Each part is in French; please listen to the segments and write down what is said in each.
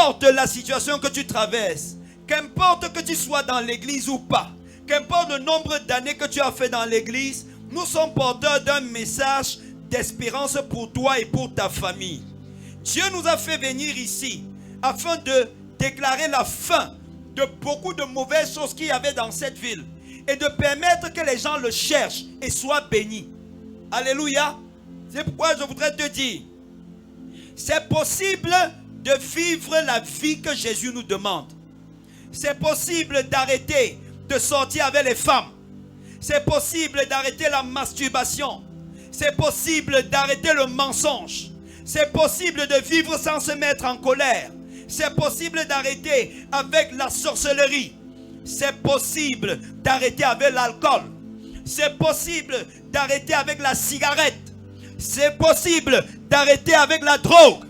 qu'importe la situation que tu traverses, qu'importe que tu sois dans l'église ou pas, qu'importe le nombre d'années que tu as fait dans l'église, nous sommes porteurs d'un message d'espérance pour toi et pour ta famille. Dieu nous a fait venir ici afin de déclarer la fin de beaucoup de mauvaises choses qu'il y avait dans cette ville et de permettre que les gens le cherchent et soient bénis. Alléluia. C'est pourquoi je voudrais te dire, c'est possible de vivre la vie que Jésus nous demande. C'est possible d'arrêter de sortir avec les femmes. C'est possible d'arrêter la masturbation. C'est possible d'arrêter le mensonge. C'est possible de vivre sans se mettre en colère. C'est possible d'arrêter avec la sorcellerie. C'est possible d'arrêter avec l'alcool. C'est possible d'arrêter avec la cigarette. C'est possible d'arrêter avec la drogue.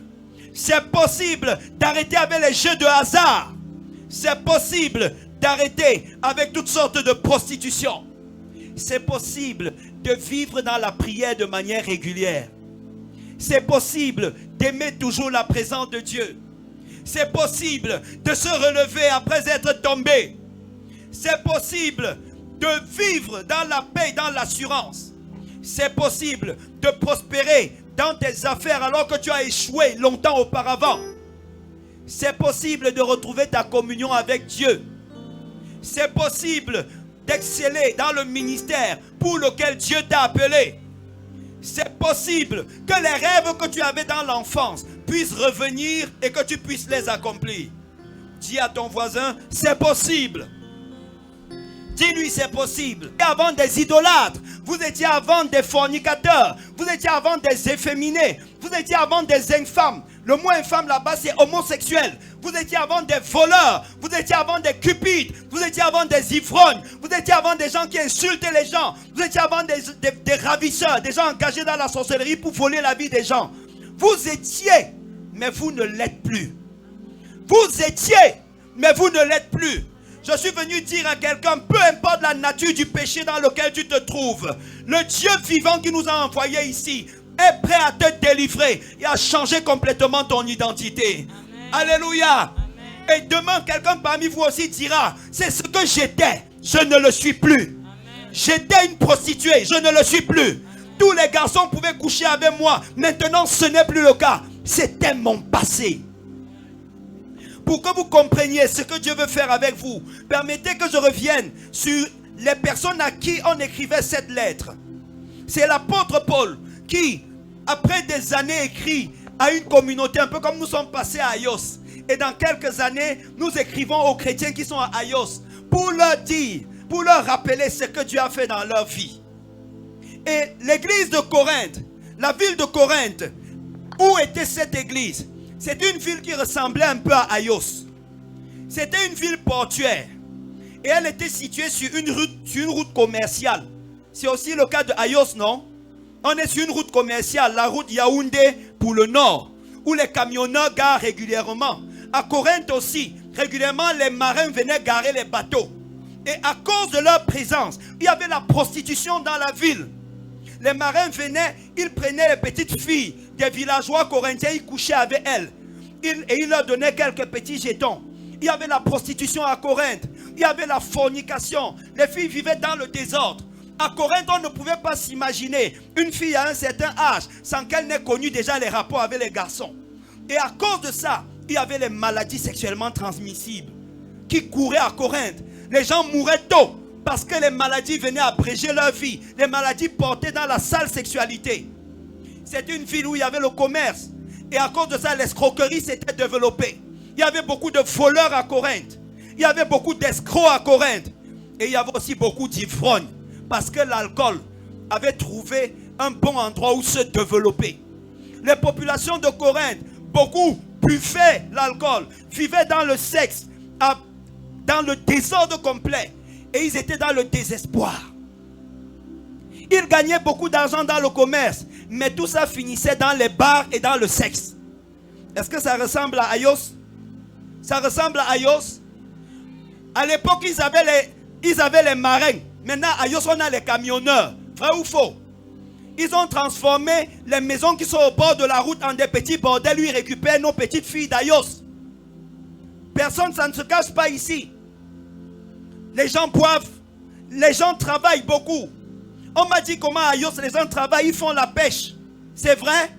C'est possible d'arrêter avec les jeux de hasard. C'est possible d'arrêter avec toutes sortes de prostitution. C'est possible de vivre dans la prière de manière régulière. C'est possible d'aimer toujours la présence de Dieu. C'est possible de se relever après être tombé. C'est possible de vivre dans la paix, dans l'assurance. C'est possible de prospérer dans tes affaires alors que tu as échoué longtemps auparavant. C'est possible de retrouver ta communion avec Dieu. C'est possible d'exceller dans le ministère pour lequel Dieu t'a appelé. C'est possible que les rêves que tu avais dans l'enfance puissent revenir et que tu puisses les accomplir. Dis à ton voisin, c'est possible. Dis-lui, c'est possible. Et avant des idolâtres, vous étiez avant des fornicateurs, vous étiez avant des efféminés, vous étiez avant des infâmes. Le mot infâme là-bas, c'est homosexuel. Vous étiez avant des voleurs, vous étiez avant des cupides, vous étiez avant des ivrognes, vous étiez avant des gens qui insultaient les gens, vous étiez avant des ravisseurs, des gens engagés dans la sorcellerie pour voler la vie des gens. Vous étiez, mais vous ne l'êtes plus. Vous étiez, mais vous ne l'êtes plus. Je suis venu dire à quelqu'un, peu importe la nature du péché dans lequel tu te trouves, le Dieu vivant qui nous a envoyés ici est prêt à te délivrer et à changer complètement ton identité. Amen. Alléluia. Amen. Et demain, quelqu'un parmi vous aussi dira, c'est ce que j'étais, je ne le suis plus. J'étais une prostituée, je ne le suis plus. Tous les garçons pouvaient coucher avec moi, maintenant ce n'est plus le cas. C'était mon passé. Pour que vous compreniez ce que Dieu veut faire avec vous, permettez que je revienne sur les personnes à qui on écrivait cette lettre. C'est l'apôtre Paul qui, après des années écrit à une communauté, un peu comme nous sommes passés à Aïos. Et dans quelques années, nous écrivons aux chrétiens qui sont à Aïos pour leur dire, pour leur rappeler ce que Dieu a fait dans leur vie. Et l'église de Corinthe, la ville de Corinthe, où était cette église? C'était une ville qui ressemblait un peu à Aïos. C'était une ville portuaire. Et elle était située sur une route commerciale. C'est aussi le cas de Aïos, non? On est sur une route commerciale, la route Yaoundé pour le nord, où les camionneurs garent régulièrement. À Corinthe aussi, régulièrement, les marins venaient garer les bateaux. Et à cause de leur présence, il y avait la prostitution dans la ville. Les marins venaient, ils prenaient les petites filles des villageois corinthiens, ils couchaient avec elles. Et ils leur donnaient quelques petits jetons. Il y avait la prostitution à Corinthe. Il y avait la fornication. Les filles vivaient dans le désordre. À Corinthe, on ne pouvait pas s'imaginer une fille à un certain âge sans qu'elle n'ait connu déjà les rapports avec les garçons. Et à cause de ça, il y avait les maladies sexuellement transmissibles qui couraient à Corinthe. Les gens mouraient tôt parce que les maladies venaient abréger leur vie. Les maladies portaient dans la sale sexualité. C'était une ville où il y avait le commerce. Et à cause de ça, l'escroquerie s'était développée. Il y avait beaucoup de voleurs à Corinthe. Il y avait beaucoup d'escrocs à Corinthe. Et il y avait aussi beaucoup d'ivrognes. Parce que l'alcool avait trouvé un bon endroit où se développer. Les populations de Corinthe, beaucoup buvaient l'alcool, vivaient dans le sexe, dans le désordre complet. Et ils étaient dans le désespoir. Ils gagnaient beaucoup d'argent dans le commerce, mais tout ça finissait dans les bars et dans le sexe. Est-ce que ça ressemble à Aïos? Ça ressemble à Aïos? À l'époque, ils avaient les marins. Maintenant, à Aïos, on a les camionneurs. Vrai ou faux? Ils ont transformé les maisons qui sont au bord de la route en des petits bordels où ils récupèrent nos petites filles d'Aïos. Personne, ça ne se cache pas ici. Les gens boivent, les gens travaillent beaucoup. On m'a dit comment à Yos, les gens travaillent, ils font la pêche. C'est vrai?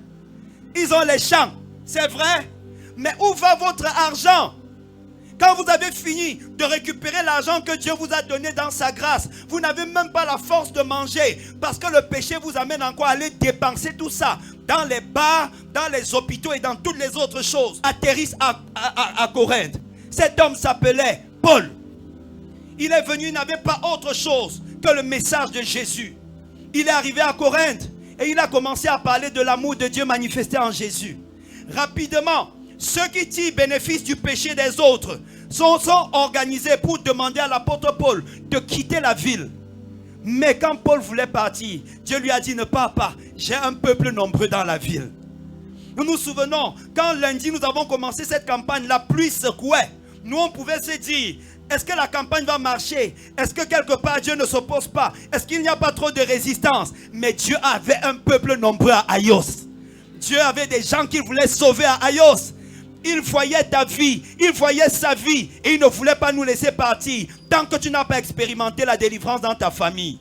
Ils ont les champs. C'est vrai? Mais où va votre argent? Quand vous avez fini de récupérer l'argent que Dieu vous a donné dans sa grâce, vous n'avez même pas la force de manger parce que le péché vous amène encore à aller dépenser tout ça dans les bars, dans les hôpitaux et dans toutes les autres choses. Atterrissent à Corinthe. Cet homme s'appelait Paul. Il est venu, il n'avait pas autre chose que le message de Jésus. Il est arrivé à Corinthe et il a commencé à parler de l'amour de Dieu manifesté en Jésus. Rapidement, ceux qui tirent bénéfice du péché des autres sont organisés pour demander à l'apôtre Paul de quitter la ville. Mais quand Paul voulait partir, Dieu lui a dit: ne pars pas, j'ai un peuple nombreux dans la ville. Nous nous souvenons, quand lundi nous avons commencé cette campagne, la pluie secouait. Nous on pouvait se dire: est-ce que la campagne va marcher? Est-ce que quelque part Dieu ne s'oppose pas? Est-ce qu'il n'y a pas trop de résistance? Mais Dieu avait un peuple nombreux à Aïos. Dieu avait des gens qu'il voulait sauver à Aïos. Il voyait ta vie, il voyait sa vie et il ne voulait pas nous laisser partir tant que tu n'as pas expérimenté la délivrance dans ta famille.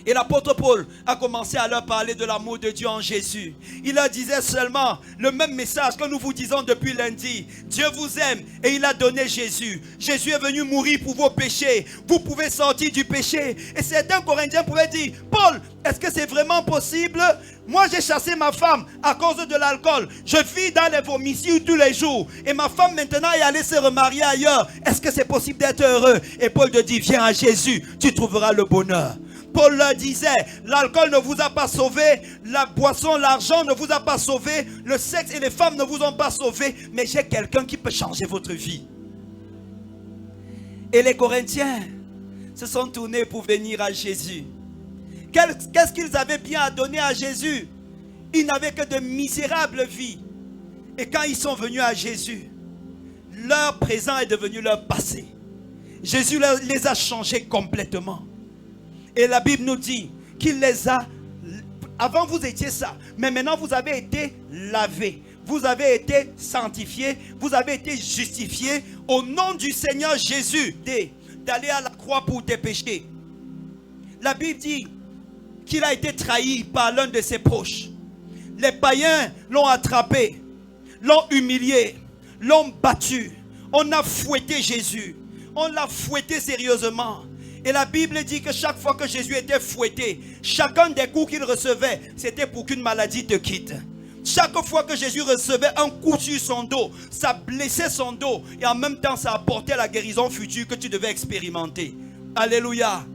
Et l'apôtre Paul a commencé à leur parler de l'amour de Dieu en Jésus. Il leur disait seulement le même message que nous vous disons depuis lundi. Dieu vous aime et il a donné Jésus. Jésus est venu mourir pour vos péchés. Vous pouvez sortir du péché. Et certains Corinthiens pouvaient dire: Paul, est-ce que c'est vraiment possible? Moi j'ai chassé ma femme à cause de l'alcool. Je vis dans les vomissures tous les jours. Et ma femme maintenant est allée se remarier ailleurs. Est-ce que c'est possible d'être heureux? Et Paul te dit: viens à Jésus, tu trouveras le bonheur. Paul leur disait: l'alcool ne vous a pas sauvé, la boisson, l'argent ne vous a pas sauvé, le sexe et les femmes ne vous ont pas sauvé, mais j'ai quelqu'un qui peut changer votre vie. Et les Corinthiens se sont tournés pour venir à Jésus. Qu'est-ce qu'ils avaient bien à donner à Jésus? Ils n'avaient que de misérables vies. Et quand ils sont venus à Jésus, leur présent est devenu leur passé. Jésus les a changés complètement. Et la Bible nous dit qu'il les a... Avant vous étiez ça, mais maintenant vous avez été lavés. Vous avez été sanctifiés, vous avez été justifiés au nom du Seigneur Jésus d'aller à la croix pour tes péchés. La Bible dit qu'il a été trahi par l'un de ses proches. Les païens l'ont attrapé, l'ont humilié, l'ont battu. On a fouetté Jésus, on l'a fouetté sérieusement. Et la Bible dit que chaque fois que Jésus était fouetté, chacun des coups qu'il recevait, c'était pour qu'une maladie te quitte. Chaque fois que Jésus recevait un coup sur son dos, ça blessait son dos et en même temps ça apportait la guérison future que tu devais expérimenter. Alléluia.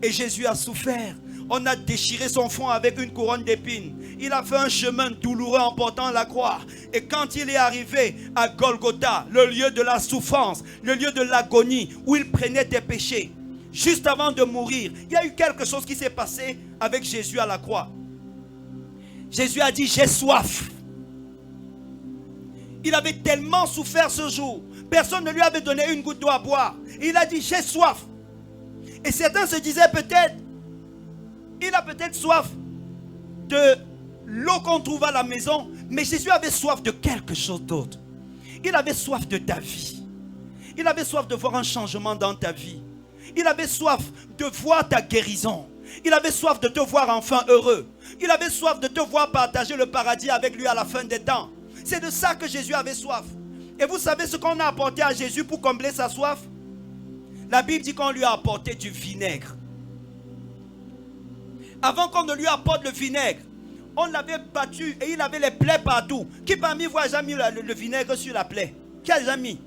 Et Jésus a souffert. On a déchiré son front avec une couronne d'épines. Il a fait un chemin douloureux en portant la croix. Et quand il est arrivé à Golgotha, le lieu de la souffrance, le lieu de l'agonie, où il prenait tes péchés, juste avant de mourir, il y a eu quelque chose qui s'est passé avec Jésus à la croix. Jésus a dit: j'ai soif. Il avait tellement souffert ce jour. Personne ne lui avait donné une goutte d'eau à boire. Il a dit: j'ai soif. Et certains se disaient peut-être, il a peut-être soif de l'eau qu'on trouve à la maison. Mais Jésus avait soif de quelque chose d'autre. Il avait soif de ta vie. Il avait soif de voir un changement dans ta vie. Il avait soif de voir ta guérison. Il avait soif de te voir enfin heureux. Il avait soif de te voir partager le paradis avec lui à la fin des temps. C'est de ça que Jésus avait soif. Et vous savez ce qu'on a apporté à Jésus pour combler sa soif? La Bible dit qu'on lui a apporté du vinaigre. Avant qu'on ne lui apporte le vinaigre, on l'avait battu et il avait les plaies partout. Qui parmi vous a jamais mis le vinaigre sur la plaie? Qui a jamais mis?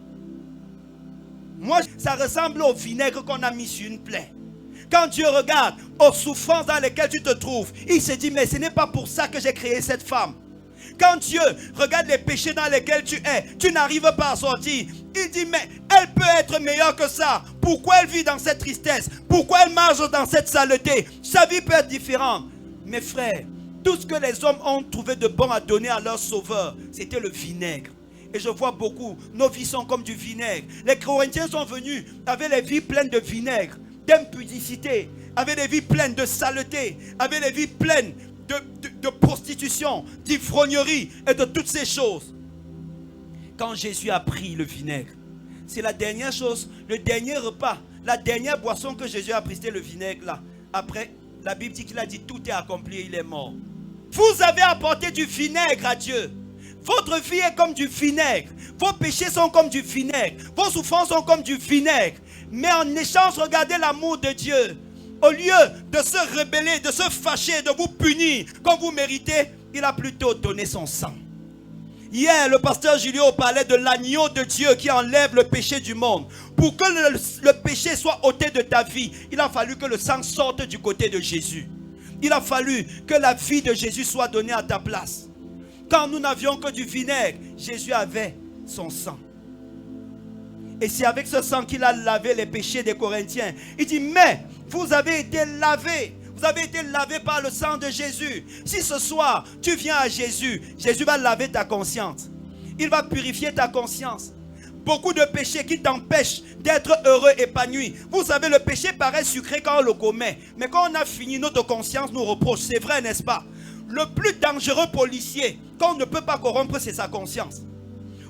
Moi, ça ressemble au vinaigre qu'on a mis sur une plaie. Quand Dieu regarde aux souffrances dans lesquelles tu te trouves, il se dit: mais ce n'est pas pour ça que j'ai créé cette femme. Quand Dieu regarde les péchés dans lesquels tu es, tu n'arrives pas à sortir. Il dit: mais elle peut être meilleure que ça. Pourquoi elle vit dans cette tristesse? Pourquoi elle marche dans cette saleté? Sa vie peut être différente. Mes frères, tout ce que les hommes ont trouvé de bon à donner à leur sauveur, c'était le vinaigre. Et je vois beaucoup, nos vies sont comme du vinaigre. Les Corinthiens sont venus avec les vies pleines de vinaigre, d'impudicité, avec les vies pleines de saleté, avec les vies pleines de prostitution, d'ivrognerie et de toutes ces choses. quand Jésus a pris le vinaigre. C'est la dernière chose, le dernier repas, la dernière boisson que Jésus a pris, c'était le vinaigre là. Après, la Bible dit qu'il a dit tout est accompli et il est mort. Vous avez apporté du vinaigre à Dieu. Votre vie est comme du vinaigre. Vos péchés sont comme du vinaigre. Vos souffrances sont comme du vinaigre. Mais en échange, regardez l'amour de Dieu. Au lieu de se rebeller, de se fâcher, de vous punir comme vous méritez, il a plutôt donné son sang. Hier, le pasteur Julio parlait de l'agneau de Dieu qui enlève le péché du monde. Pour que le péché soit ôté de ta vie, il a fallu que le sang sorte du côté de Jésus. Il a fallu que la vie de Jésus soit donnée à ta place. Quand nous n'avions que du vinaigre, Jésus avait son sang. Et c'est avec ce sang qu'il a lavé les péchés des Corinthiens. Il dit, mais vous avez été lavés. Vous avez été lavé par le sang de Jésus. Si ce soir, tu viens à Jésus, Jésus va laver ta conscience. Il va purifier ta conscience. Beaucoup de péchés qui t'empêchent d'être heureux, épanoui. Vous savez, le péché paraît sucré quand on le commet. Mais quand on a fini, notre conscience nous reproche. C'est vrai, n'est-ce pas? Le plus dangereux policier, qu'on ne peut pas corrompre, c'est sa conscience.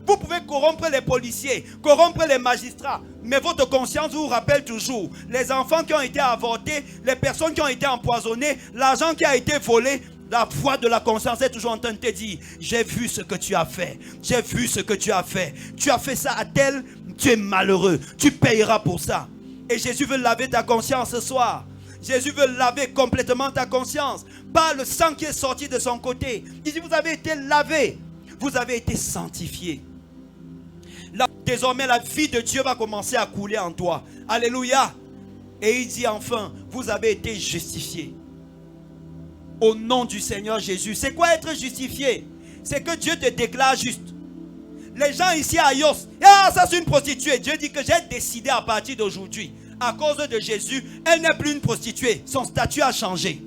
Vous pouvez corrompre les policiers, corrompre les magistrats, mais votre conscience vous rappelle toujours les enfants qui ont été avortés, les personnes qui ont été empoisonnées, l'argent qui a été volé. La voix de la conscience est toujours en train de te dire, j'ai vu ce que tu as fait, j'ai vu ce que tu as fait ça à tel, tu es malheureux, tu payeras pour ça. Et Jésus veut laver ta conscience ce soir. Jésus veut laver complètement ta conscience par le sang qui est sorti de son côté. Il dit, vous avez été lavés, vous avez été sanctifiés. Là, désormais, la vie de Dieu va commencer à couler en toi. Alléluia. Et il dit enfin, vous avez été justifiés. Au nom du Seigneur Jésus. C'est quoi être justifié? C'est que Dieu te déclare juste. Les gens ici à Ayos, ça c'est une prostituée. Dieu dit que j'ai décidé à partir d'aujourd'hui, à cause de Jésus, elle n'est plus une prostituée. Son statut a changé.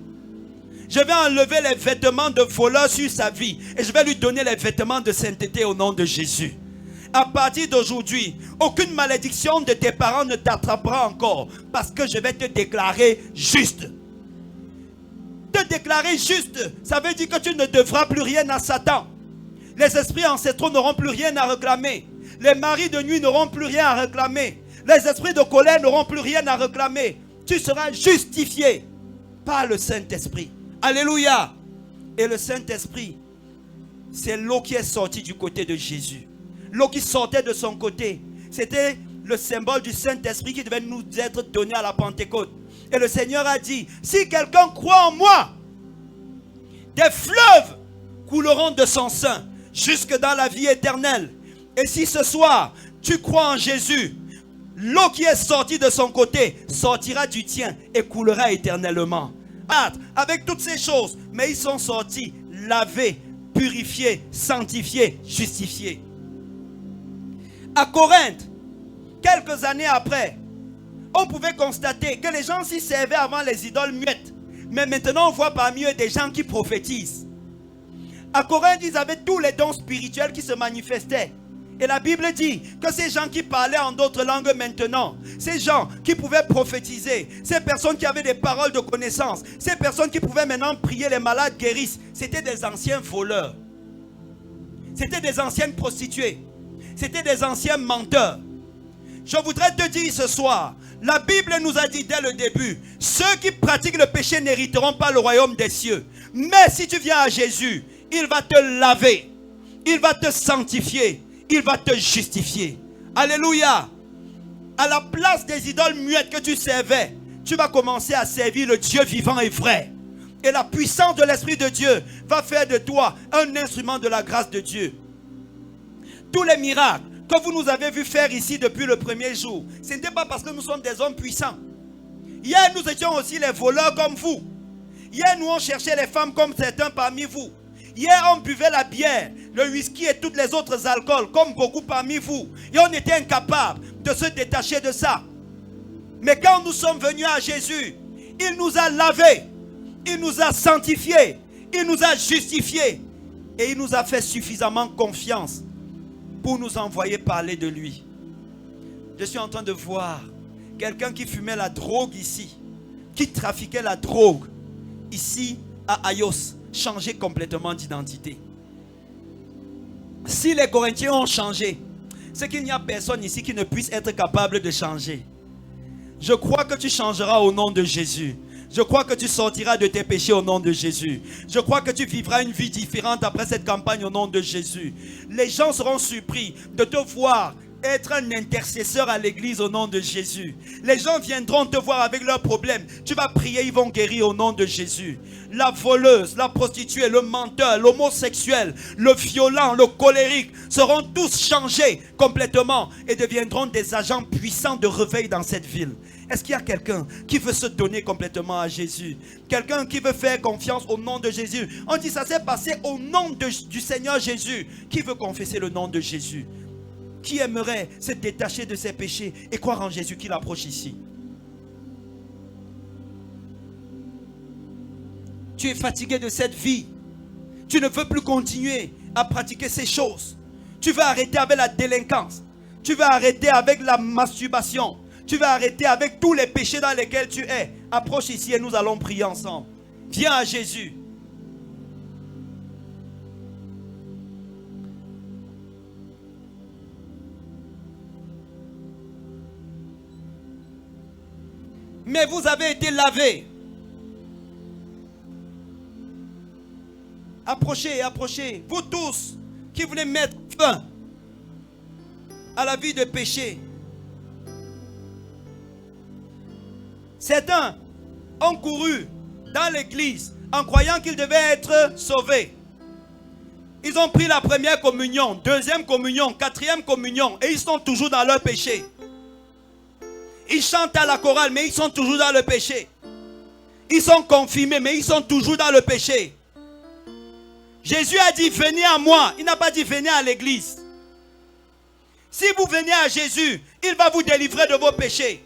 Je vais enlever les vêtements de voleur sur sa vie et je vais lui donner les vêtements de sainteté au nom de Jésus. À partir d'aujourd'hui, aucune malédiction de tes parents ne t'attrapera encore parce que je vais te déclarer juste. Te déclarer juste, ça veut dire que tu ne devras plus rien à Satan. Les esprits ancestraux n'auront plus rien à réclamer. Les maris de nuit n'auront plus rien à réclamer. Les esprits de colère n'auront plus rien à réclamer. Tu seras justifié par le Saint-Esprit. Alléluia. Et le Saint-Esprit, c'est l'eau qui est sortie du côté de Jésus. L'eau qui sortait de son côté, c'était le symbole du Saint-Esprit qui devait nous être donné à la Pentecôte. Et le Seigneur a dit, si quelqu'un croit en moi, des fleuves couleront de son sein jusque dans la vie éternelle. Et si ce soir, tu crois en Jésus, l'eau qui est sortie de son côté sortira du tien et coulera éternellement. Avec toutes ces choses, mais ils sont sortis, lavés, purifiés, sanctifiés, justifiés. À Corinthe, quelques années après, on pouvait constater que les gens s'y servaient avant les idoles muettes. Mais maintenant, on voit parmi eux des gens qui prophétisent. À Corinthe, ils avaient tous les dons spirituels qui se manifestaient. Et la Bible dit que ces gens qui parlaient en d'autres langues maintenant, ces gens qui pouvaient prophétiser, ces personnes qui avaient des paroles de connaissance, ces personnes qui pouvaient maintenant prier, les malades guérissent, c'était des anciens voleurs. C'était des anciennes prostituées. C'était des anciens menteurs. Je voudrais te dire ce soir, la Bible nous a dit dès le début, ceux qui pratiquent le péché n'hériteront pas le royaume des cieux. Mais si tu viens à Jésus, il va te laver, il va te sanctifier, il va te justifier. Alléluia. À la place des idoles muettes que tu servais, tu vas commencer à servir le Dieu vivant et vrai. Et la puissance de l'Esprit de Dieu va faire de toi un instrument de la grâce de Dieu. Tous les miracles que vous nous avez vu faire ici depuis le premier jour, ce n'était pas parce que nous sommes des hommes puissants. Hier, nous étions aussi les voleurs comme vous. Hier, nous on cherchait les femmes comme certains parmi vous. Hier, on buvait la bière, le whisky et tous les autres alcools comme beaucoup parmi vous. Et on était incapables de se détacher de ça. Mais quand nous sommes venus à Jésus, il nous a lavés, il nous a sanctifiés, il nous a justifiés. Et il nous a fait suffisamment confiance pour nous envoyer parler de lui. Je suis en train de voir quelqu'un qui fumait la drogue ici, qui trafiquait la drogue ici à Ayos, changer complètement d'identité. Si les Corinthiens ont changé, c'est qu'il n'y a personne ici qui ne puisse être capable de changer. Je crois que tu changeras au nom de Jésus. Je crois que tu sortiras de tes péchés au nom de Jésus. Je crois que tu vivras une vie différente après cette campagne au nom de Jésus. Les gens seront surpris de te voir être un intercesseur à l'église au nom de Jésus. Les gens viendront te voir avec leurs problèmes. Tu vas prier, ils vont guérir au nom de Jésus. La voleuse, la prostituée, le menteur, l'homosexuel, le violent, le colérique seront tous changés complètement et deviendront des agents puissants de réveil dans cette ville. Est-ce qu'il y a quelqu'un qui veut se donner complètement à Jésus? Quelqu'un qui veut faire confiance au nom de Jésus? On dit ça s'est passé au nom du Seigneur Jésus. Qui veut confesser le nom de Jésus? Qui aimerait se détacher de ses péchés et croire en Jésus qu'il approche ici? Tu es fatigué de cette vie. Tu ne veux plus continuer à pratiquer ces choses. Tu veux arrêter avec la délinquance. Tu veux arrêter avec la masturbation. Tu veux arrêter avec tous les péchés dans lesquels tu es. Approche ici et nous allons prier ensemble. Viens à Jésus. Mais vous avez été lavés. Approchez, approchez. Vous tous qui voulez mettre fin à la vie de péché. Certains ont couru dans l'église en croyant qu'ils devaient être sauvés. Ils ont pris la première communion, deuxième communion, quatrième communion et ils sont toujours dans leur péché. Ils chantent à la chorale mais ils sont toujours dans le péché. Ils sont confirmés mais ils sont toujours dans le péché. Jésus a dit venez à moi. Il n'a pas dit venez à l'église. Si vous venez à Jésus, il va vous délivrer de vos péchés.